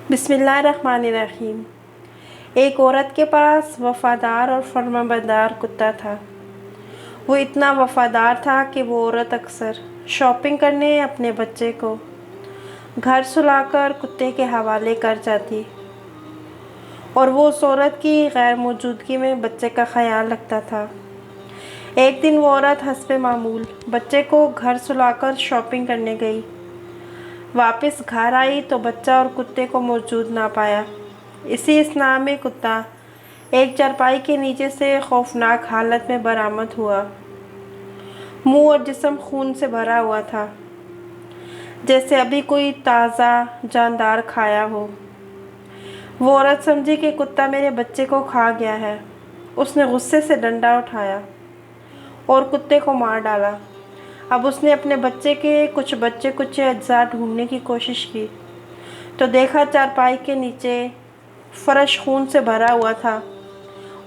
बिस्मिल्लाहिर्रहमानिर्रहीम। एक औरत के पास वफ़ादार और फर्माबरदार कुत्ता था। वो इतना वफ़ादार था कि वो औरत अक्सर शॉपिंग करने अपने बच्चे को घर सुलाकर कुत्ते के हवाले कर जाती और वो उस औरत की गैर मौजूदगी में बच्चे का ख्याल रखता था। एक दिन वो औरत हस्बे मामूल बच्चे को घर सुलाकर शॉपिंग करने गई। वापस घर आई तो बच्चा और कुत्ते को मौजूद ना पाया। इसी असना में कुत्ता एक चारपाई के नीचे से खौफनाक हालत में बरामद हुआ। मुंह और जिस्म खून से भरा हुआ था, जैसे अभी कोई ताज़ा जानदार खाया हो। वो औरत समझी कि कुत्ता मेरे बच्चे को खा गया है। उसने गुस्से से डंडा उठाया और कुत्ते को मार डाला। अब उसने अपने बच्चे के कुछ बच्चे कुछ अज्जा ढूंढने की कोशिश की तो देखा चारपाई के नीचे फर्श खून से भरा हुआ था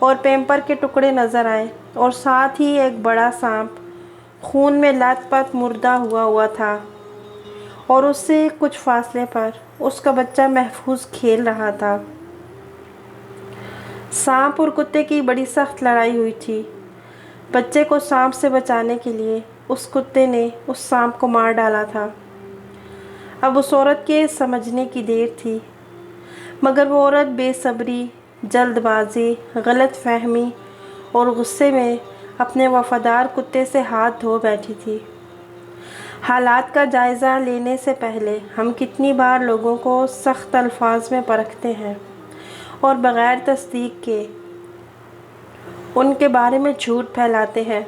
और पेपर के टुकड़े नज़र आए और साथ ही एक बड़ा सांप खून में लथपथ मुर्दा हुआ था और उससे कुछ फासले पर उसका बच्चा महफूज खेल रहा था। सांप और कुत्ते की बड़ी सख्त लड़ाई हुई थी। बच्चे को सांप से बचाने के लिए उस कुत्ते ने उस सांप को मार डाला था। अब उस औरत के समझने की देर थी, मगर वो औरत बेसब्री, जल्दबाजी, गलत फहमी और गुस्से में अपने वफ़ादार कुत्ते से हाथ धो बैठी थी। हालात का जायज़ा लेने से पहले हम कितनी बार लोगों को सख्त अल्फाज में परखते हैं और बग़ैर तस्दीक के उनके बारे में झूठ फैलाते हैं।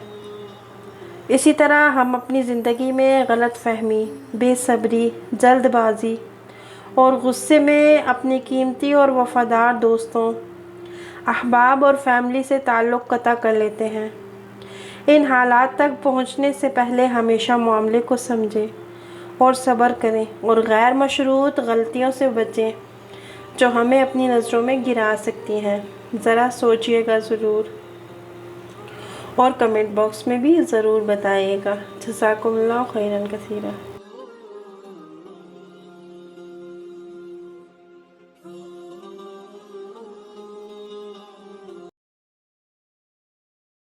इसी तरह हम अपनी ज़िंदगी में गलत फहमी, बेसब्री, जल्दबाजी और गुस्से में अपने कीमती और वफ़ादार दोस्तों, अहबाब और फैमिली से ताल्लुक़ क़ता कर लेते हैं। इन हालात तक पहुंचने से पहले हमेशा मामले को समझें और सब्र करें और गैर मशरूत गलतियों से बचें जो हमें अपनी नज़रों में गिरा सकती हैं। ज़रा सोचिएगा ज़रूर और कमेंट बॉक्स में भी ज़रूर बताइएगा। जज़ाकुमुल्लाह खैरन कसीरा।